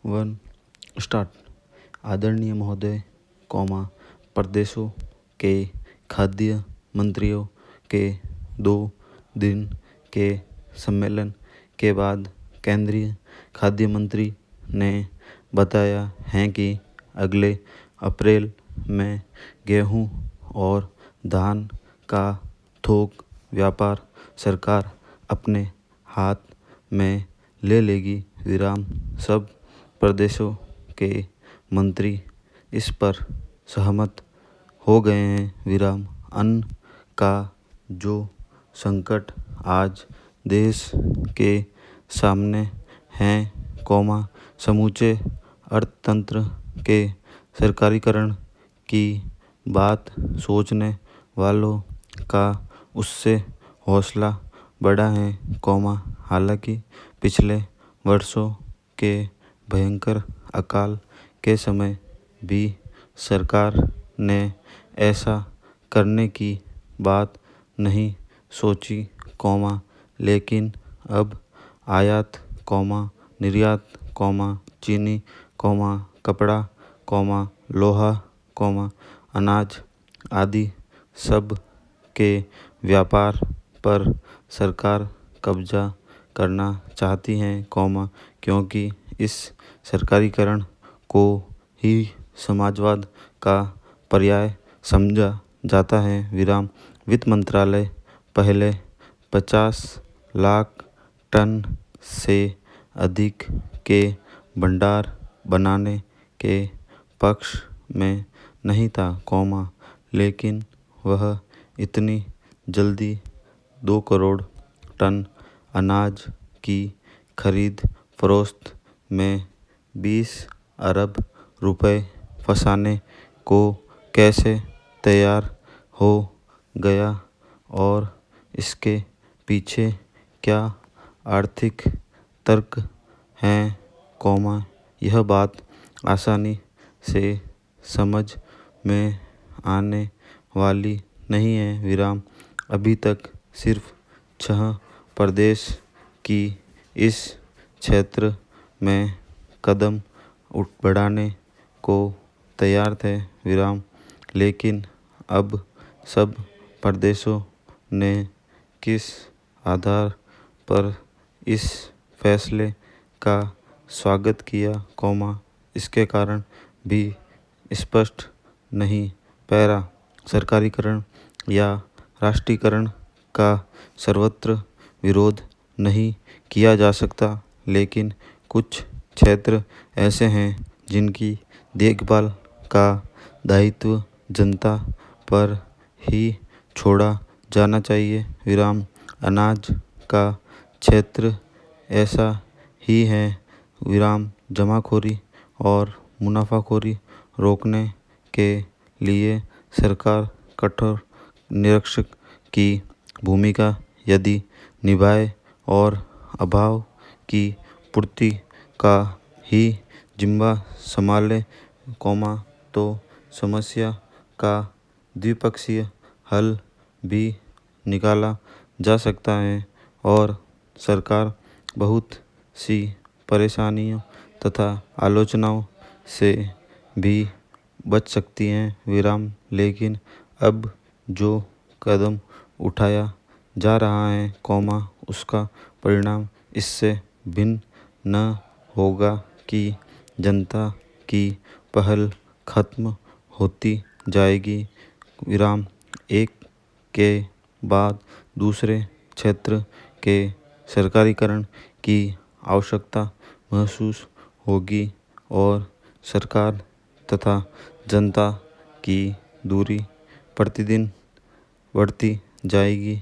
One start. आदरणीय महोदय, प्रदेशों के खाद्य मंत्रियों के 2 दिन के सम्मेलन के बाद केंद्रीय खाद्य मंत्री ने बताया है कि अगले अप्रैल में गेहूं और धान का थोक व्यापार सरकार अपने हाथ में ले लेगी। सब प्रदेशों के मंत्री इस पर सहमत हो गए हैं। अन्न का जो संकट आज देश के सामने है, समूचे अर्थतंत्र के सरकारीकरण की बात सोचने वालों का उससे हौसला बढ़ा है, हालांकि पिछले वर्षों के भयंकर अकाल के समय भी सरकार ने ऐसा करने की बात नहीं सोची, लेकिन अब आयात, निर्यात, चीनी, कपड़ा, लोहा, अनाज आदि सब के व्यापार पर सरकार कब्जा करना चाहती है, क्योंकि इस सरकारीकरण को ही समाजवाद का पर्याय समझा जाता है। वित्त मंत्रालय पहले 50 लाख टन से अधिक के भंडार बनाने के पक्ष में नहीं था, लेकिन वह इतनी जल्दी 2 करोड़ टन अनाज की खरीद फरोख्त में 20 अरब रुपए फंसाने को कैसे तैयार हो गया और इसके पीछे क्या आर्थिक तर्क हैं, यह बात आसानी से समझ में आने वाली नहीं है। अभी तक सिर्फ 6 प्रदेश की इस क्षेत्र में कदम बढ़ाने को तैयार थे, लेकिन अब सब प्रदेशों ने किस आधार पर इस फैसले का स्वागत किया, इसके कारण भी स्पष्ट नहीं। सरकारीकरण या राष्ट्रीयकरण का सर्वत्र विरोध नहीं किया जा सकता, लेकिन कुछ क्षेत्र ऐसे हैं जिनकी देखभाल का दायित्व जनता पर ही छोड़ा जाना चाहिए। अनाज का क्षेत्र ऐसा ही है। जमाखोरी और मुनाफाखोरी रोकने के लिए सरकार कठोर निरीक्षक की भूमिका यदि निभाए और अभाव की पूर्ति का ही जिम्मा संभाले, तो समस्या का द्विपक्षीय हल भी निकाला जा सकता है और सरकार बहुत सी परेशानियों तथा आलोचनाओं से भी बच सकती है। लेकिन अब जो कदम उठाया जा रहा है, उसका परिणाम इससे भिन्न न होगा कि जनता की पहल खत्म होती जाएगी। एक के बाद दूसरे क्षेत्र के सरकारीकरण की आवश्यकता महसूस होगी और सरकार तथा जनता की दूरी प्रतिदिन बढ़ती जाएगी।